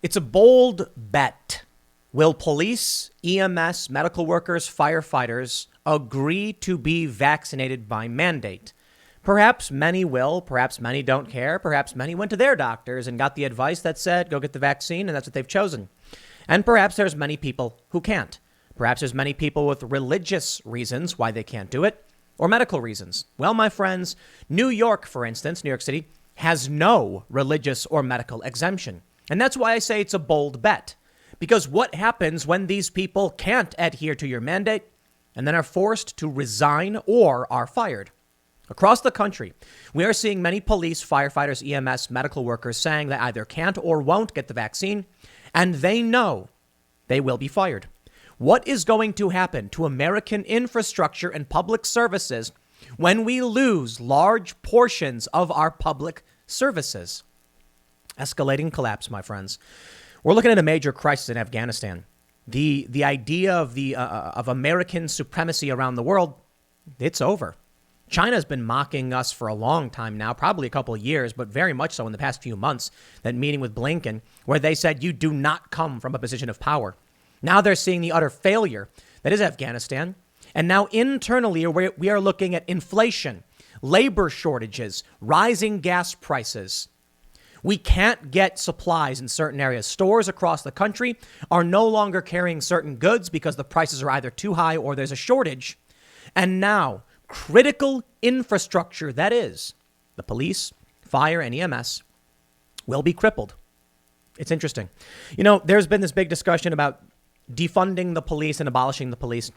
It's a bold bet. Will police, EMS, medical workers, firefighters agree to be vaccinated by mandate? Perhaps many will, perhaps many don't care, perhaps many went to their doctors and got the advice that said, go get the vaccine, and that's what they've chosen. And perhaps there's many people who can't. Perhaps there's many people with religious reasons why they can't do it, or medical reasons. Well, my friends, New York, for instance, New York City, has no religious or medical exemption. And that's why I say it's a bold bet. Because what happens when these people can't adhere to your mandate and then are forced to resign or are fired? Across the country, we are seeing many police, firefighters, EMS, medical workers saying they either can't or won't get the vaccine, and they know they will be fired. What is going to happen to American infrastructure and public services when we lose large portions of our public services? Escalating collapse, my friends. We're looking at a major crisis in Afghanistan. The idea of American supremacy around the world, it's over. China's been mocking us for a long time now, probably a couple of years, but very much so in the past few months. That meeting with Blinken, where they said you do not come from a position of power. Now they're seeing the utter failure that is Afghanistan. And now internally, we are looking at inflation, labor shortages, rising gas prices. We can't get supplies in certain areas. Stores across the country are no longer carrying certain goods because the prices are either too high or there's a shortage. And now critical infrastructure, that is the police, fire, and EMS, will be crippled. It's interesting. You know, there's been this big discussion about defunding the police and abolishing the police.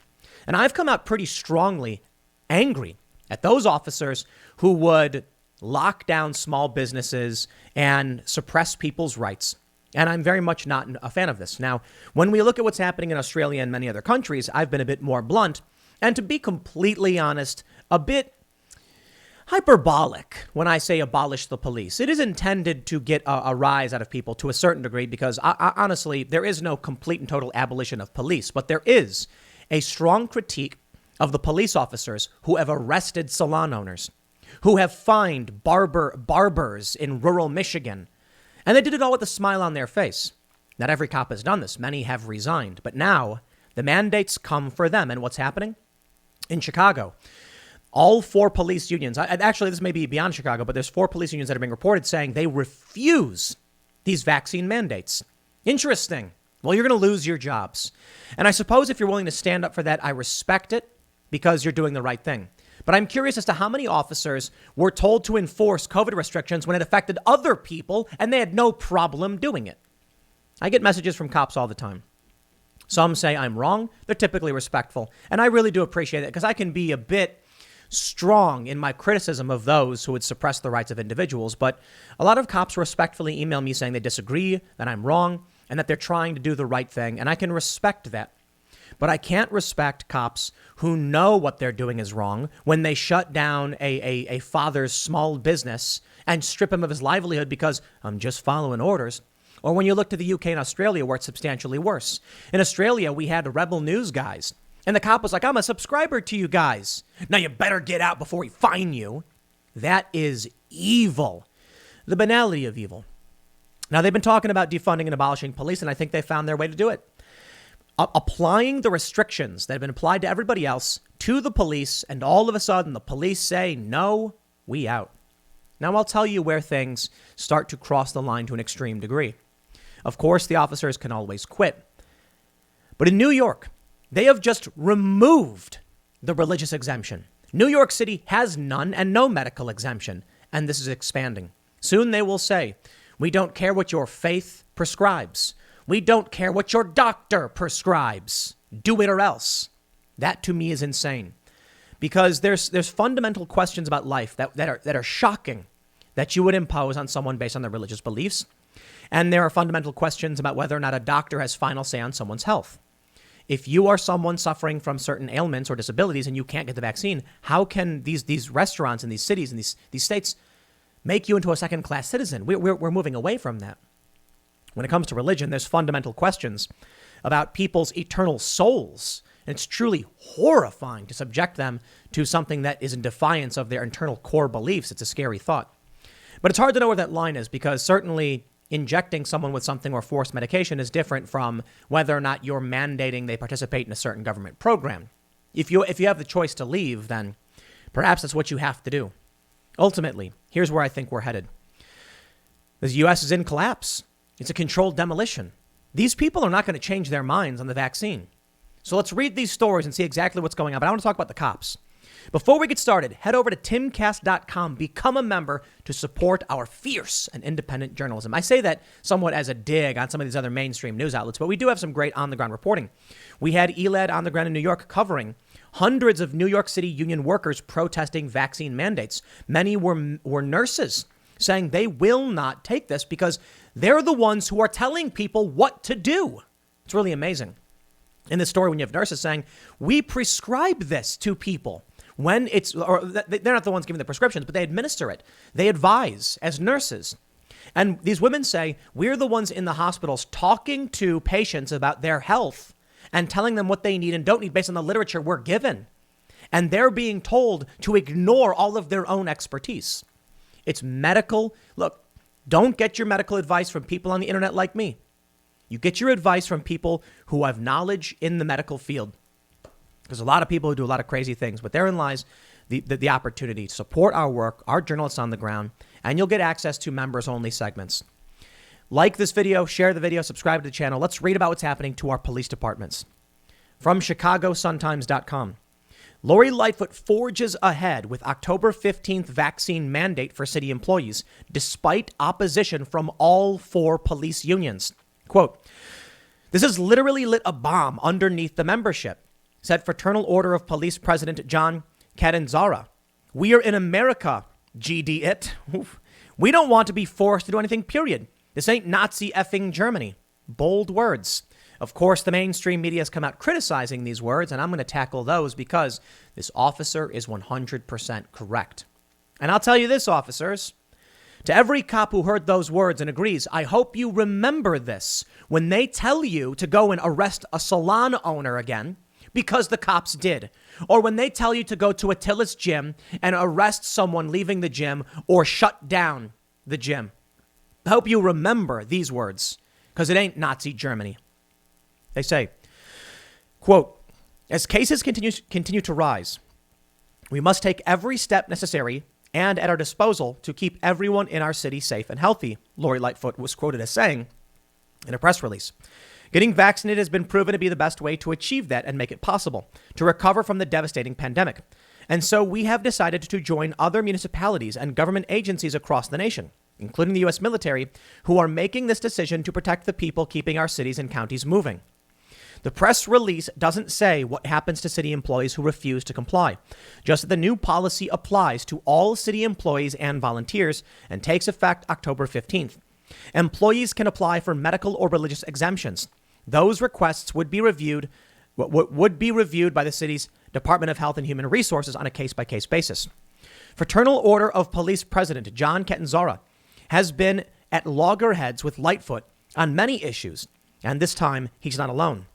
And I've come out pretty strongly angry at those officers who would lock down small businesses and suppress people's rights. And I'm very much not a fan of this. Now, when we look at what's happening in Australia and many other countries, I've been a bit more blunt. And to be completely honest, a bit hyperbolic when I say abolish the police. It is intended to get a rise out of people to a certain degree because honestly, there is no complete and total abolition of police. But there is a strong critique of the police officers who have arrested salon owners, who have fined barbers in rural Michigan. And they did it all with a smile on their face. Not every cop has done this. Many have resigned. But now the mandates come for them. And what's happening? In Chicago, all 4 police unions, actually, this may be beyond Chicago, but there's 4 police unions that are being reported saying they refuse these vaccine mandates. Interesting. Well, you're going to lose your jobs. And I suppose if you're willing to stand up for that, I respect it because you're doing the right thing. But I'm curious as to how many officers were told to enforce COVID restrictions when it affected other people and they had no problem doing it. I get messages from cops all the time. Some say I'm wrong. They're typically respectful. And I really do appreciate it because I can be a bit strong in my criticism of those who would suppress the rights of individuals. But a lot of cops respectfully email me saying they disagree, that I'm wrong, and that they're trying to do the right thing. And I can respect that. But I can't respect cops who know what they're doing is wrong when they shut down a father's small business and strip him of his livelihood because I'm just following orders. Or when you look to the UK and Australia, where it's substantially worse. In Australia, we had Rebel News guys. And the cop was like, I'm a subscriber to you guys. Now you better get out before we fine you. That is evil. The banality of evil. Now, they've been talking about defunding and abolishing police, and I think they found their way to do it. Applying the restrictions that have been applied to everybody else to the police, and all of a sudden the police say, no, we out. Now, I'll tell you where things start to cross the line to an extreme degree. Of course, the officers can always quit. But in New York, they have just removed the religious exemption. New York City has none and no medical exemption, and this is expanding. Soon they will say, we don't care what your faith prescribes. We don't care what your doctor prescribes. Do it or else. That to me is insane. Because there's fundamental questions about life that are shocking that you would impose on someone based on their religious beliefs. And there are fundamental questions about whether or not a doctor has final say on someone's health. If you are someone suffering from certain ailments or disabilities and you can't get the vaccine, how can these restaurants in these cities and these states make you into a second-class citizen? We're moving away from that. When it comes to religion, there's fundamental questions about people's eternal souls. And it's truly horrifying to subject them to something that is in defiance of their internal core beliefs. It's a scary thought. But it's hard to know where that line is because certainly injecting someone with something or forced medication is different from whether or not you're mandating they participate in a certain government program. If you have the choice to leave, then perhaps that's what you have to do. Ultimately, here's where I think we're headed. The U.S. is in collapse. It's a controlled demolition. These people are not going to change their minds on the vaccine. So let's read these stories and see exactly what's going on. But I want to talk about the cops. Before we get started, head over to timcast.com, become a member to support our fierce and independent journalism. I say that somewhat as a dig on some of these other mainstream news outlets, but we do have some great on-the-ground reporting. We had ELAD on the ground in New York covering hundreds of New York City union workers protesting vaccine mandates. Many were nurses saying they will not take this because they're the ones who are telling people what to do. It's really amazing. In this story, when you have nurses saying, we prescribe this to people when it's, or they're not the ones giving the prescriptions, but they administer it. They advise as nurses. And these women say, we're the ones in the hospitals talking to patients about their health and telling them what they need and don't need based on the literature we're given. And they're being told to ignore all of their own expertise. It's medical. Look, don't get your medical advice from people on the internet like me. You get your advice from people who have knowledge in the medical field. There's a lot of people who do a lot of crazy things, but therein lies the opportunity to support our work, our journalists on the ground, and you'll get access to members-only segments. Like this video, share the video, subscribe to the channel. Let's read about what's happening to our police departments. From ChicagoSunTimes.com. Lori Lightfoot forges ahead with October 15th vaccine mandate for city employees, despite opposition from all 4 police unions. Quote, this has literally lit a bomb underneath the membership, said Fraternal Order of Police President John Catanzara. We are in America, GD it. Oof. We don't want to be forced to do anything, period. This ain't Nazi effing Germany. Bold words. Of course, the mainstream media has come out criticizing these words, and I'm going to tackle those because this officer is 100% correct. And I'll tell you this, officers. To every cop who heard those words and agrees, I hope you remember this when they tell you to go and arrest a salon owner again, because the cops did. Or when they tell you to go to Attila's gym and arrest someone leaving the gym or shut down the gym. I hope you remember these words, because it ain't Nazi Germany. They say, quote, as cases continue to rise, we must take every step necessary and at our disposal to keep everyone in our city safe and healthy, Lori Lightfoot was quoted as saying in a press release. Getting vaccinated has been proven to be the best way to achieve that and make it possible to recover from the devastating pandemic. And so we have decided to join other municipalities and government agencies across the nation, including the U.S. military, who are making this decision to protect the people keeping our cities and counties moving. The press release doesn't say what happens to city employees who refuse to comply, just that the new policy applies to all city employees and volunteers and takes effect October 15th. Employees can apply for medical or religious exemptions. Those requests would be reviewed by the city's Department of Health and Human Resources on a case-by-case basis. Fraternal Order of Police President John Catanzara has been at loggerheads with Lightfoot on many issues, and this time he's not alone.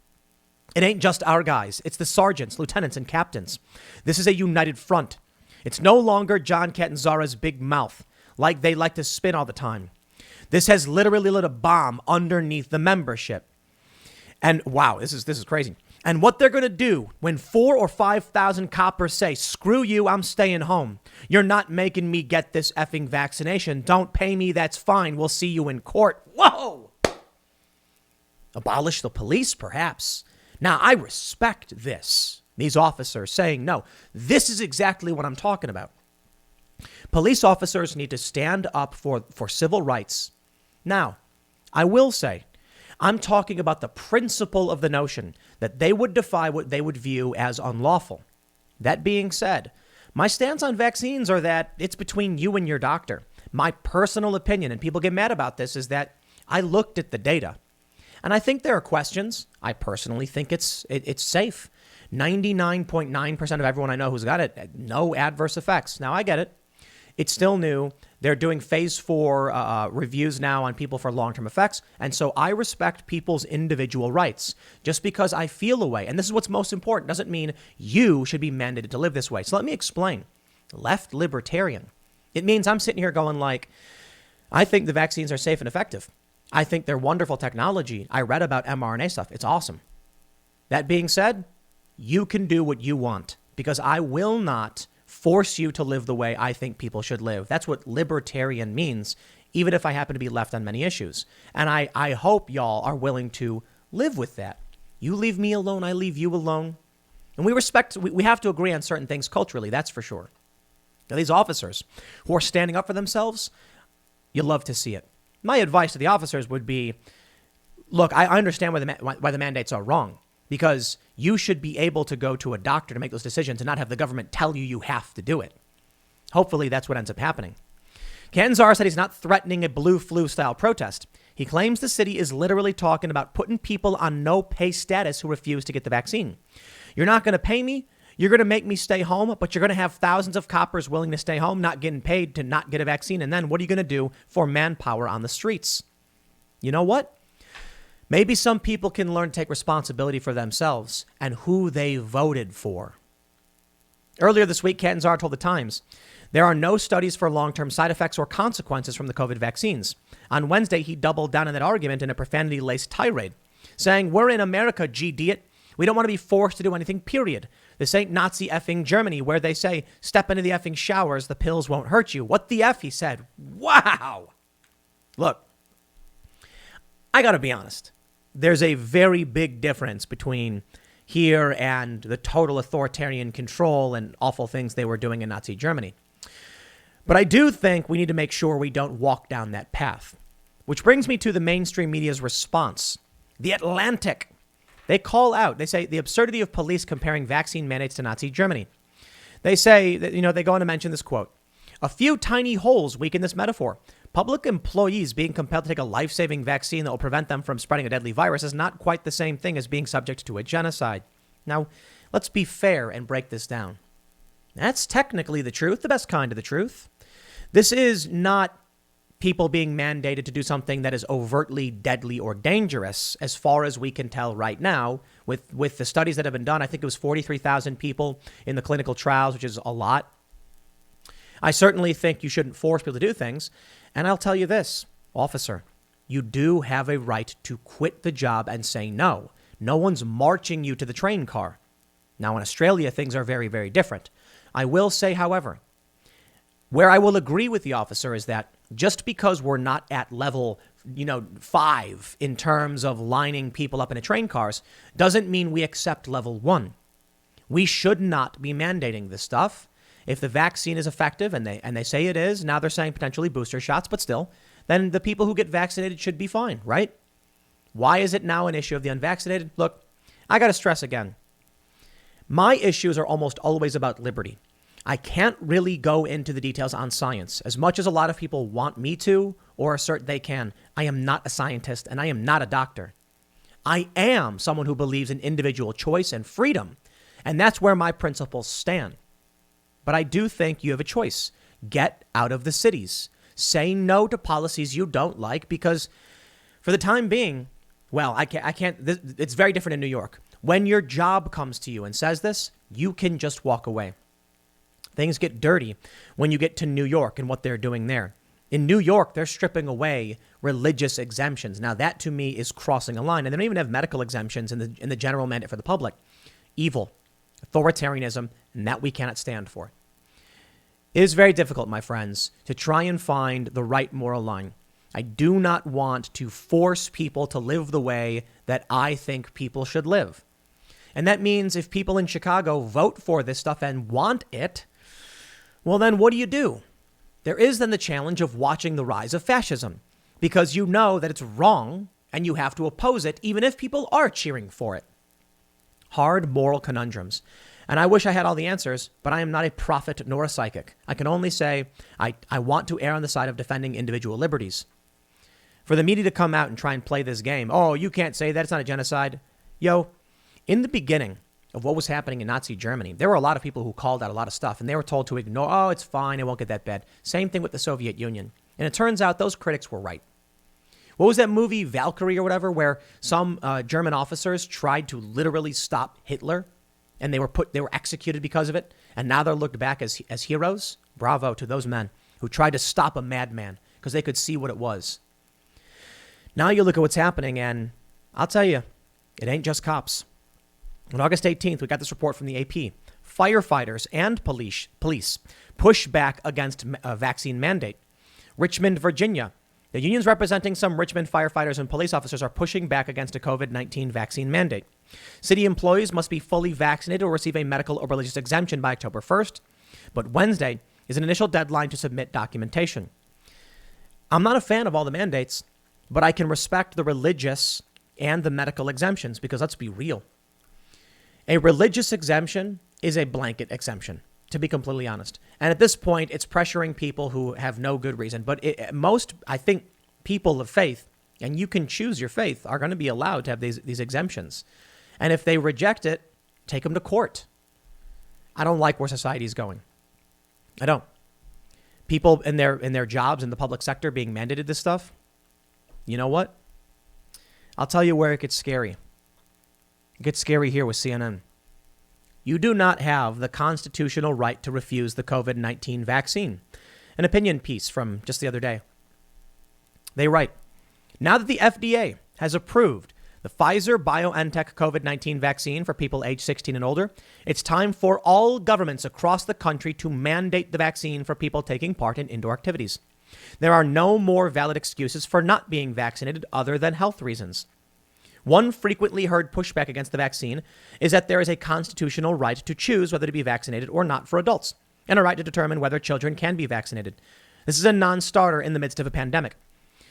It ain't just our guys. It's the sergeants, lieutenants, and captains. This is a united front. It's no longer John Catanzara's big mouth, like they like to spin all the time. This has literally lit a bomb underneath the membership. And wow, this is crazy. And what they're going to do when 4,000 or 5,000 coppers say, screw you, I'm staying home. You're not making me get this effing vaccination. Don't pay me. That's fine. We'll see you in court. Whoa! Abolish the police, perhaps. Now, I respect this. These officers saying, no, this is exactly what I'm talking about. Police officers need to stand up for civil rights. Now, I will say, I'm talking about the principle of the notion that they would defy what they would view as unlawful. That being said, my stance on vaccines are that it's between you and your doctor. My personal opinion, and people get mad about this, is that I looked at the data. And I think there are questions. I personally think it's safe. 99.9% of everyone I know who's got it, no adverse effects. Now, I get it. It's still new. They're doing phase 4 reviews now on people for long-term effects. And so I respect people's individual rights. Just because I feel a way, and this is what's most important, doesn't mean you should be mandated to live this way. So let me explain. Left libertarian. It means I'm sitting here going like, I think the vaccines are safe and effective. I think they're wonderful technology. I read about mRNA stuff. It's awesome. That being said, you can do what you want because I will not force you to live the way I think people should live. That's what libertarian means, even if I happen to be left on many issues. And I hope y'all are willing to live with that. You leave me alone, I leave you alone. And we have to agree on certain things culturally, that's for sure. Now, these officers who are standing up for themselves, you'll love to see it. My advice to the officers would be, look, I understand why the mandates are wrong, because you should be able to go to a doctor to make those decisions and not have the government tell you have to do it. Hopefully that's what ends up happening. Canzar said he's not threatening a blue flu style protest. He claims the city is literally talking about putting people on no pay status who refuse to get the vaccine. You're not going to pay me. You're going to make me stay home, but you're going to have thousands of coppers willing to stay home, not getting paid to not get a vaccine. And then what are you going to do for manpower on the streets? You know what? Maybe some people can learn to take responsibility for themselves and who they voted for. Earlier this week, Catanzaro told the Times, there are no studies for long-term side effects or consequences from the COVID vaccines. On Wednesday, he doubled down on that argument in a profanity-laced tirade, saying, we're in America, GD it. We don't want to be forced to do anything, period. This ain't Nazi effing Germany where they say, step into the effing showers, the pills won't hurt you. What the F, he said. Wow. Look, I got to be honest. There's a very big difference between here and the total authoritarian control and awful things they were doing in Nazi Germany. But I do think we need to make sure we don't walk down that path. Which brings me to the mainstream media's response. The Atlantic. They call out, they say the absurdity of police comparing vaccine mandates to Nazi Germany. They say that, they go on to mention this quote. A few tiny holes weaken this metaphor. Public employees being compelled to take a life-saving vaccine that will prevent them from spreading a deadly virus is not quite the same thing as being subject to a genocide. Now, let's be fair and break this down. That's technically the truth, the best kind of the truth. This is not people being mandated to do something that is overtly deadly or dangerous, as far as we can tell right now. With the studies that have been done, I think it was 43,000 people in the clinical trials, which is a lot. I certainly think you shouldn't force people to do things. And I'll tell you this, officer, you do have a right to quit the job and say no. No one's marching you to the train car. Now, in Australia, things are very, very different. I will say, however, where I will agree with the officer is that just because we're not at level, 5 in terms of lining people up in train cars doesn't mean we accept level 1. We should not be mandating this stuff. If the vaccine is effective, and they say it is, now they're saying potentially booster shots, but still, then the people who get vaccinated should be fine, right? Why is it now an issue of the unvaccinated? Look, I got to stress again. My issues are almost always about liberty. I can't really go into the details on science as much as a lot of people want me to or assert they can. I am not a scientist and I am not a doctor. I am someone who believes in individual choice and freedom, and that's where my principles stand. But I do think you have a choice. Get out of the cities. Say no to policies you don't like because for the time being, well, I can't. It's very different in New York. When your job comes to you and says this, you can just walk away. Things get dirty when you get to New York and what they're doing there. In New York, they're stripping away religious exemptions. Now, that to me is crossing a line. And they don't even have medical exemptions in the general mandate for the public. Evil, authoritarianism, and that we cannot stand for. It is very difficult, my friends, to try and find the right moral line. I do not want to force people to live the way that I think people should live. And that means if people in Chicago vote for this stuff and want it, well, then what do? There is then the challenge of watching the rise of fascism, because you know that it's wrong and you have to oppose it, even if people are cheering for it. Hard moral conundrums. And I wish I had all the answers, but I am not a prophet nor a psychic. I can only say I want to err on the side of defending individual liberties. For the media to come out and try and play this game, oh, you can't say that, it's not a genocide. Yo, in the beginning of what was happening in Nazi Germany, there were a lot of people who called out a lot of stuff, and they were told to ignore, oh, it's fine, it won't get that bad. Same thing with the Soviet Union. And it turns out those critics were right. What was that movie, Valkyrie or whatever, where some German officers tried to literally stop Hitler, and they were executed because of it, and now they're looked back as heroes? Bravo to those men who tried to stop a madman because they could see what it was. Now you look at what's happening, and I'll tell you, it ain't just cops. On August 18th, we got this report from the AP. Firefighters and police push back against a vaccine mandate. Richmond, Virginia. The unions representing some Richmond firefighters and police officers are pushing back against a COVID-19 vaccine mandate. City employees must be fully vaccinated or receive a medical or religious exemption by October 1st. But Wednesday is an initial deadline to submit documentation. I'm not a fan of all the mandates, but I can respect the religious and the medical exemptions because let's be real. A religious exemption is a blanket exemption, to be completely honest. And at this point, it's pressuring people who have no good reason. But most, I think, people of faith, and you can choose your faith, are going to be allowed to have these exemptions. And if they reject it, take them to court. I don't like where society is going. I don't. People in their jobs in the public sector being mandated this stuff. You know what? I'll tell you where it gets scary. It gets scary here with CNN. You do not have the constitutional right to refuse the COVID-19 vaccine. An opinion piece from just the other day. They write, now that the FDA has approved the Pfizer-BioNTech COVID-19 vaccine for people aged 16 and older, it's time for all governments across the country to mandate the vaccine for people taking part in indoor activities. There are no more valid excuses for not being vaccinated other than health reasons. One frequently heard pushback against the vaccine is that there is a constitutional right to choose whether to be vaccinated or not for adults, and a right to determine whether children can be vaccinated. This is a non-starter in the midst of a pandemic.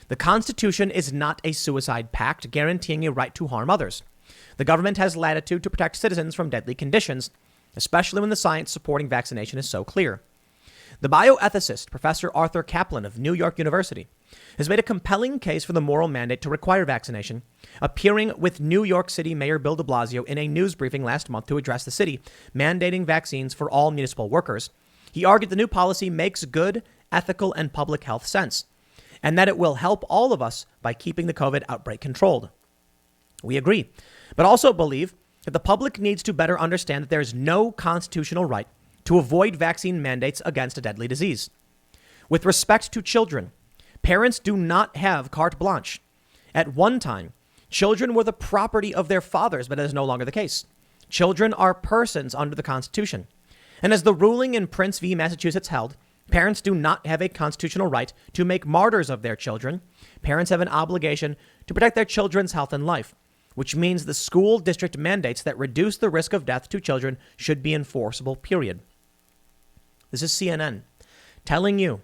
The Constitution is not a suicide pact guaranteeing a right to harm others. The government has latitude to protect citizens from deadly conditions, especially when the science supporting vaccination is so clear. The bioethicist, Professor Arthur Kaplan of New York University, has made a compelling case for the moral mandate to require vaccination, appearing with New York City Mayor Bill de Blasio in a news briefing last month to address the city mandating vaccines for all municipal workers. He argued the new policy makes good, ethical, and public health sense, and that it will help all of us by keeping the COVID outbreak controlled. We agree, but also believe that the public needs to better understand that there is no constitutional right to avoid vaccine mandates against a deadly disease. With respect to children, parents do not have carte blanche. At one time, children were the property of their fathers, but that is no longer the case. Children are persons under the Constitution. And as the ruling in Prince v. Massachusetts held, parents do not have a constitutional right to make martyrs of their children. Parents have an obligation to protect their children's health and life, which means the school district mandates that reduce the risk of death to children should be enforceable, period. This is CNN telling you,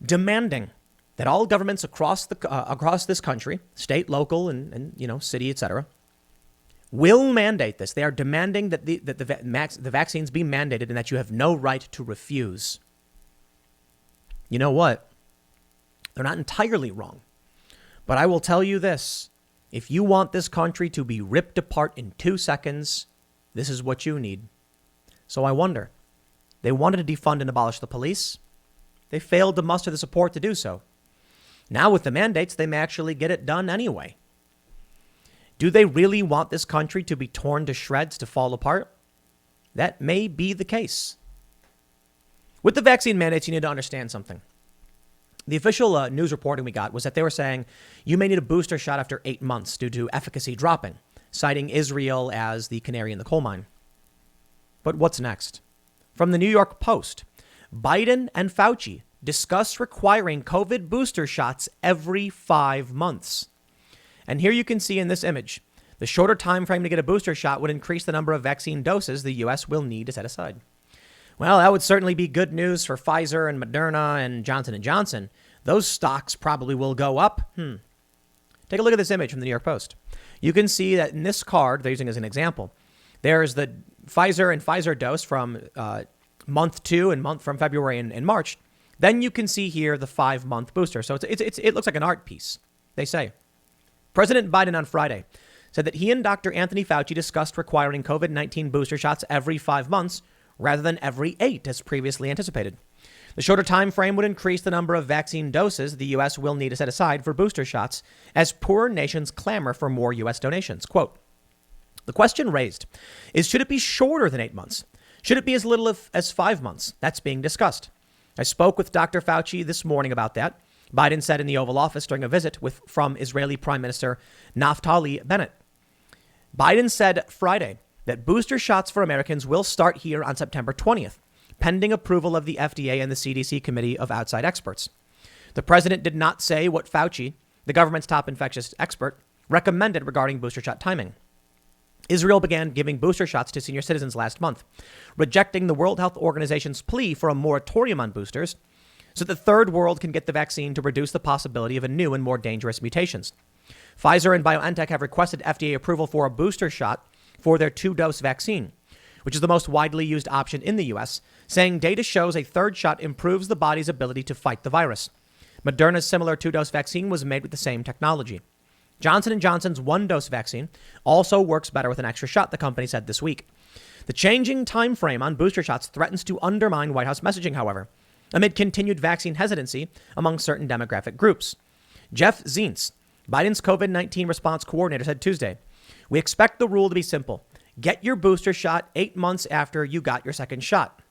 demanding that all governments across this country, state, local, and city, etc., will mandate this. They are demanding that the vaccines be mandated and that you have no right to refuse. You know what? They're not entirely wrong. But I will tell you this. If you want this country to be ripped apart in 2 seconds, this is what you need. So I wonder, they wanted to defund and abolish the police. They failed to muster the support to do so. Now with the mandates, they may actually get it done anyway. Do they really want this country to be torn to shreds, to fall apart? That may be the case. With the vaccine mandates, you need to understand something. The official news reporting we got was that they were saying you may need a booster shot after 8 months due to efficacy dropping, citing Israel as the canary in the coal mine. But what's next? From the New York Post, Biden and Fauci discuss requiring COVID booster shots every 5 months. And here you can see in this image, the shorter time frame to get a booster shot would increase the number of vaccine doses the U.S. will need to set aside. Well, that would certainly be good news for Pfizer and Moderna and Johnson & Johnson. Those stocks probably will go up. Take a look at this image from the New York Post. You can see that in this card, they're using as an example, there's the Pfizer dose from month 2 and month from February and March. Then you can see here the 5-month booster. So it looks like an art piece, they say. President Biden on Friday said that he and Dr. Anthony Fauci discussed requiring COVID-19 booster shots every 5 months rather than every 8, as previously anticipated. The shorter time frame would increase the number of vaccine doses the U.S. will need to set aside for booster shots as poorer nations clamor for more U.S. donations. Quote, the question raised is, should it be shorter than 8 months? Should it be as little as 5 months? That's being discussed. I spoke with Dr. Fauci this morning about that. Biden said in the Oval Office during a visit from Israeli Prime Minister Naftali Bennett. Biden said Friday that booster shots for Americans will start here on September 20th, pending approval of the FDA and the CDC committee of outside experts. The president did not say what Fauci, the government's top infectious expert, recommended regarding booster shot timing. Israel began giving booster shots to senior citizens last month, rejecting the World Health Organization's plea for a moratorium on boosters so the third world can get the vaccine to reduce the possibility of a new and more dangerous mutations. Pfizer and BioNTech have requested FDA approval for a booster shot for their 2-dose vaccine, which is the most widely used option in the U.S., saying data shows a third shot improves the body's ability to fight the virus. Moderna's similar 2-dose vaccine was made with the same technology. Johnson & Johnson's 1-dose vaccine also works better with an extra shot, the company said this week. The changing time frame on booster shots threatens to undermine White House messaging, however, amid continued vaccine hesitancy among certain demographic groups. Jeff Zients, Biden's COVID-19 response coordinator, said Tuesday, "We expect the rule to be simple. Get your booster shot 8 months after you got your second shot."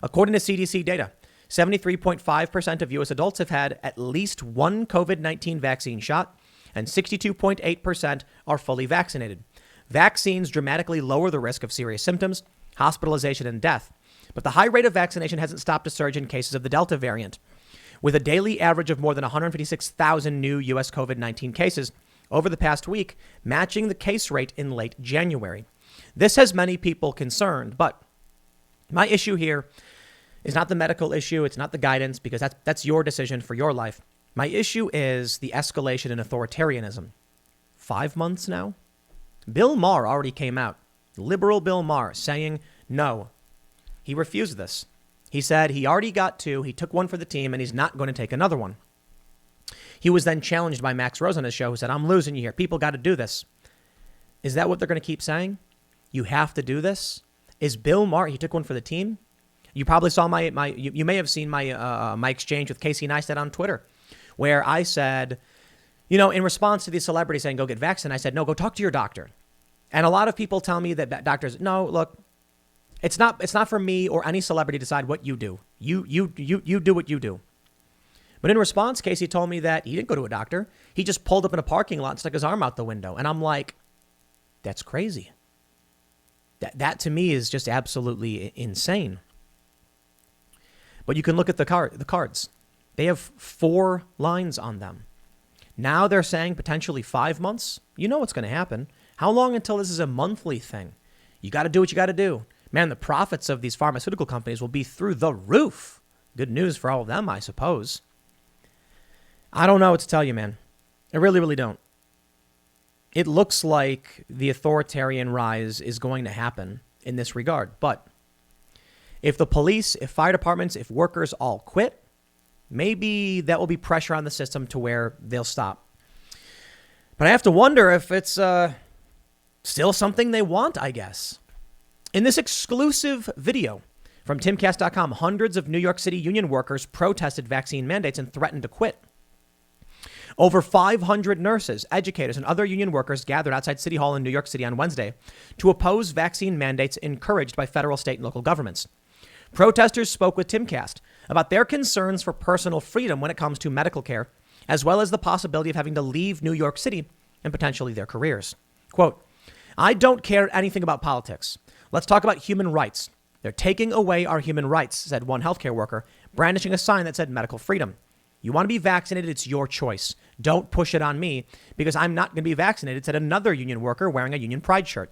According to CDC data, 73.5% of U.S. adults have had at least one COVID-19 vaccine shot, and 62.8% are fully vaccinated. Vaccines dramatically lower the risk of serious symptoms, hospitalization, and death. But the high rate of vaccination hasn't stopped a surge in cases of the Delta variant. With a daily average of more than 156,000 new U.S. COVID-19 cases over the past week, matching the case rate in late January. This has many people concerned, but my issue here is not the medical issue. It's not the guidance, because that's your decision for your life. My issue is the escalation in authoritarianism. 5 months now? Bill Maher already came out, liberal Bill Maher, saying no. He refused this. He said he already got 2, he took 1 for the team, and he's not going to take another one. He was then challenged by Max Rose on his show, who said, "I'm losing you here. People got to do this." Is that what they're going to keep saying? You have to do this? Is Bill Maher, he took 1 for the team? You probably saw you may have seen my exchange with Casey Neistat on Twitter, where I said, in response to the celebrity saying, go get vaccinated, I said, no, go talk to your doctor. And a lot of people tell me that doctors, no, look, it's not for me or any celebrity to decide what you do. You do what you do. But in response, Casey told me that he didn't go to a doctor. He just pulled up in a parking lot and stuck his arm out the window. And I'm like, that's crazy. That to me is just absolutely insane. But you can look at the cards. They have 4 lines on them. Now they're saying potentially 5 months. You know what's going to happen. How long until this is a monthly thing? You got to do what you got to do. Man, the profits of these pharmaceutical companies will be through the roof. Good news for all of them, I suppose. I don't know what to tell you, man. I really, really don't. It looks like the authoritarian rise is going to happen in this regard. But if the police, if fire departments, if workers all quit, maybe that will be pressure on the system to where they'll stop. But I have to wonder if it's still something they want, I guess. In this exclusive video from timcast.com, hundreds of New York City union workers protested vaccine mandates and threatened to quit. Over 500 nurses, educators, and other union workers gathered outside City Hall in New York City on Wednesday to oppose vaccine mandates encouraged by federal, state, and local governments. Protesters spoke with Timcast about their concerns for personal freedom when it comes to medical care, as well as the possibility of having to leave New York City and potentially their careers. Quote, "I don't care anything about politics. Let's talk about human rights. They're taking away our human rights," said one healthcare worker, brandishing a sign that said medical freedom. "You want to be vaccinated, it's your choice. Don't push it on me because I'm not going to be vaccinated," said another union worker wearing a union pride shirt.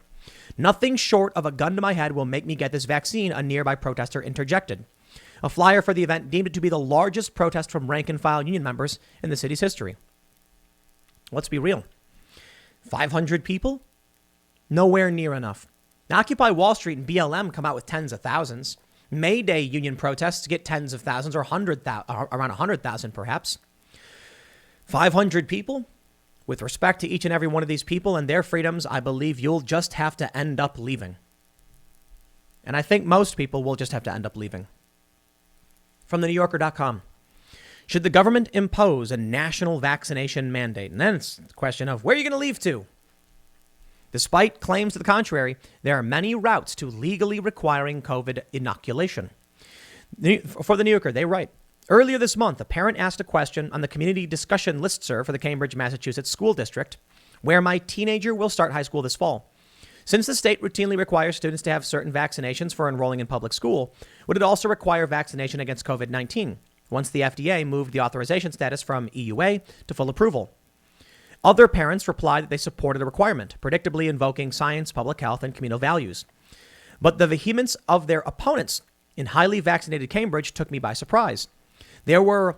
"Nothing short of a gun to my head will make me get this vaccine," a nearby protester interjected. A flyer for the event deemed it to be the largest protest from rank and file union members in the city's history. Let's be real. 500 people? Nowhere near enough. Now, Occupy Wall Street and BLM come out with tens of thousands. May Day union protests get tens of thousands or around 100,000 perhaps. 500 people? With respect to each and every one of these people and their freedoms, I believe you'll just have to end up leaving. And I think most people will just have to end up leaving. From the NewYorker.com. Should the government impose a national vaccination mandate? And then it's the question of where are you going to leave to? Despite claims to the contrary, there are many routes to legally requiring COVID inoculation. For the New Yorker, they write, Earlier this month, a parent asked a question on the community discussion listserv for the Cambridge, Massachusetts school district, where my teenager will start high school this fall. Since the state routinely requires students to have certain vaccinations for enrolling in public school, would it also require vaccination against COVID-19 once the FDA moved the authorization status from EUA to full approval? Other parents replied that they supported the requirement, predictably invoking science, public health, and communal values. But the vehemence of their opponents in highly vaccinated Cambridge took me by surprise. There were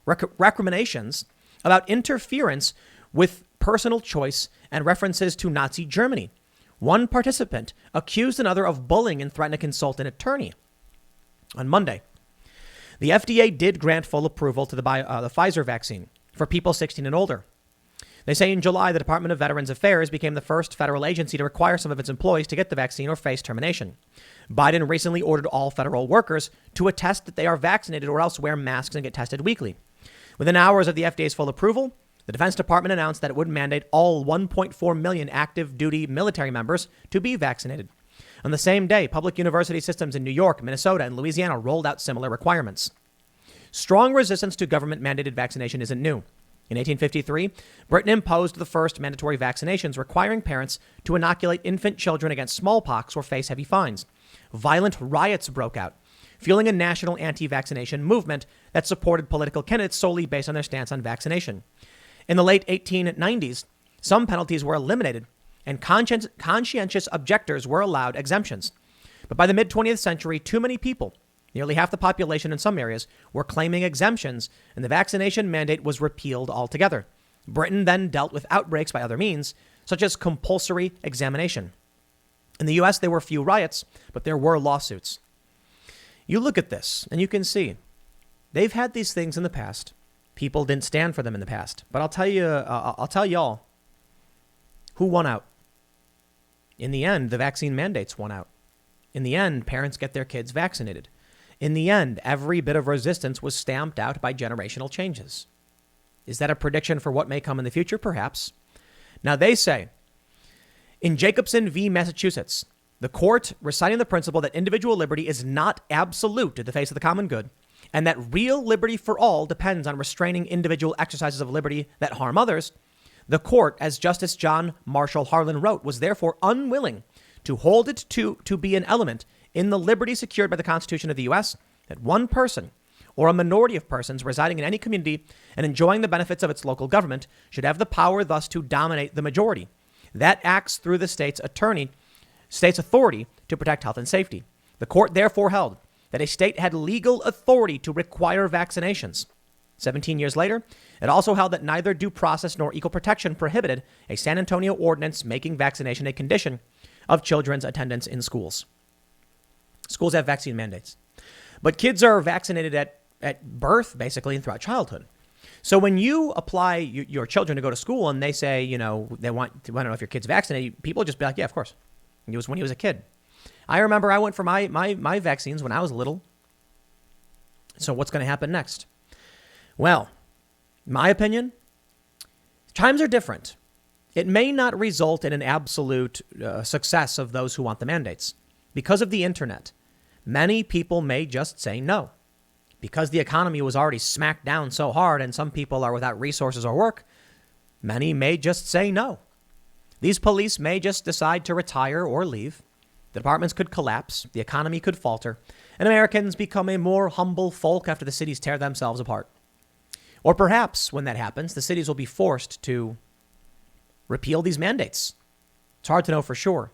recriminations about interference with personal choice and references to Nazi Germany. One participant accused another of bullying and threatened to consult an attorney. On Monday, the FDA did grant full approval to the Pfizer vaccine for people 16 and older. They say in July, the Department of Veterans Affairs became the first federal agency to require some of its employees to get the vaccine or face termination. Biden recently ordered all federal workers to attest that they are vaccinated or else wear masks and get tested weekly. Within hours of the FDA's full approval, the Defense Department announced that it would mandate all 1.4 million active duty military members to be vaccinated. On the same day, public university systems in New York, Minnesota, and Louisiana rolled out similar requirements. Strong resistance to government-mandated vaccination isn't new. In 1853, Britain imposed the first mandatory vaccinations requiring parents to inoculate infant children against smallpox or face heavy fines. Violent riots broke out, fueling a national anti-vaccination movement that supported political candidates solely based on their stance on vaccination. In the late 1890s, some penalties were eliminated and conscientious objectors were allowed exemptions. But by the mid-20th century, too many people, nearly half the population in some areas, were claiming exemptions, and the vaccination mandate was repealed altogether. Britain then dealt with outbreaks by other means, such as compulsory examination. In the U.S., there were few riots, but there were lawsuits. You look at this, and you can see they've had these things in the past. People didn't stand for them in the past. But I'll tell y'all who won out. In the end, the vaccine mandates won out. In the end, parents get their kids vaccinated. In the end, every bit of resistance was stamped out by generational changes. Is that a prediction for what may come in the future? Perhaps. Now, they say, in Jacobson v. Massachusetts, the court reciting the principle that individual liberty is not absolute in the face of the common good, and that real liberty for all depends on restraining individual exercises of liberty that harm others, the court, as Justice John Marshall Harlan wrote, was therefore unwilling to hold it to be an element in the liberty secured by the Constitution of the U.S. that one person or a minority of persons residing in any community and enjoying the benefits of its local government should have the power thus to dominate the majority. That acts through the state's authority to protect health and safety. The court therefore held that a state had legal authority to require vaccinations. 17 years later, it also held that neither due process nor equal protection prohibited a San Antonio ordinance making vaccination a condition of children's attendance in schools. Schools have vaccine mandates, but kids are vaccinated at birth, basically, and throughout childhood. So when you apply your children to go to school and they say, they want to know if your kid's vaccinated, people just be like, yeah, of course. It was when he was a kid. I remember I went for my vaccines when I was little. So what's going to happen next? Well, my opinion, times are different. It may not result in an absolute success of those who want the mandates. Because of the internet, many people may just say no. Because the economy was already smacked down so hard and some people are without resources or work, many may just say no. These police may just decide to retire or leave. The departments could collapse, the economy could falter, and Americans become a more humble folk after the cities tear themselves apart. Or perhaps when that happens, the cities will be forced to repeal these mandates. It's hard to know for sure.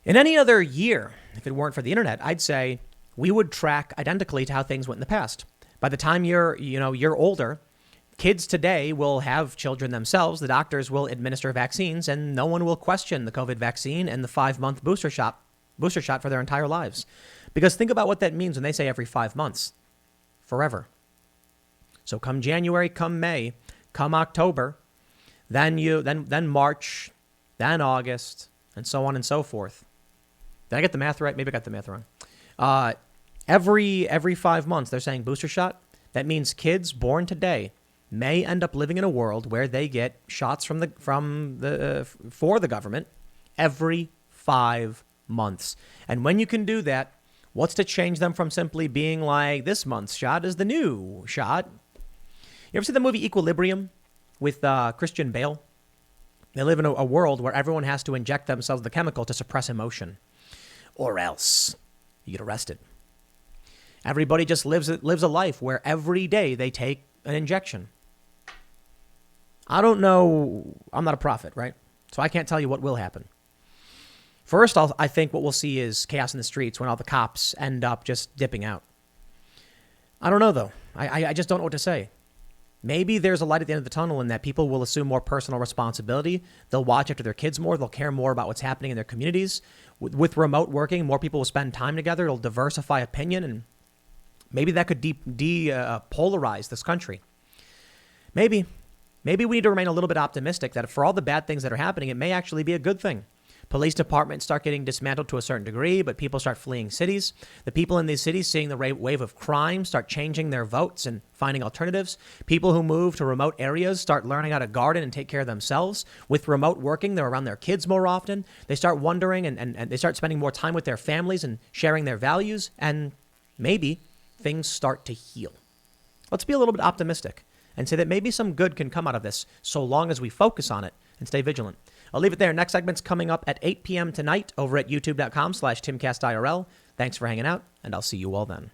In any other year, if it weren't for the internet, I'd say we would track identically to how things went in the past. By the time you're older, kids today will have children themselves. The doctors will administer vaccines, and no one will question the COVID vaccine and the 5-month booster shot for their entire lives. Because think about what that means when they say every 5 months. Forever. So come January, come May, come October, then March, then August, and so on and so forth. Did I get the math right? Maybe I got the math wrong. Every 5 months, they're saying booster shot. That means kids born today may end up living in a world where they get shots for the government every 5 months. And when you can do that, What's to change them from simply being like, this month's shot is the new shot? You ever see the movie Equilibrium with Christian Bale? They live in a world where everyone has to inject themselves with the chemical to suppress emotion, or else you get arrested. Everybody just lives a life where every day they take an injection. I don't know. I'm not a prophet, right? So I can't tell you what will happen. First, I think what we'll see is chaos in the streets when all the cops end up just dipping out. I don't know, though. I just don't know what to say. Maybe there's a light at the end of the tunnel in that people will assume more personal responsibility. They'll watch after their kids more. They'll care more about what's happening in their communities. With remote working, more people will spend time together. It'll diversify opinion, and maybe that could polarize this country. Maybe we need to remain a little bit optimistic that for all the bad things that are happening, it may actually be a good thing. Police departments start getting dismantled to a certain degree, but people start fleeing cities. The people in these cities, seeing the wave of crime, start changing their votes and finding alternatives. People who move to remote areas start learning how to garden and take care of themselves. With remote working, they're around their kids more often. They start wondering and they start spending more time with their families and sharing their values. And maybe things start to heal. Let's be a little bit optimistic and say that maybe some good can come out of this so long as we focus on it and stay vigilant. I'll leave it there. Next segment's coming up at 8 p.m. tonight over at youtube.com/TimCastIRL. Thanks for hanging out, and I'll see you all then.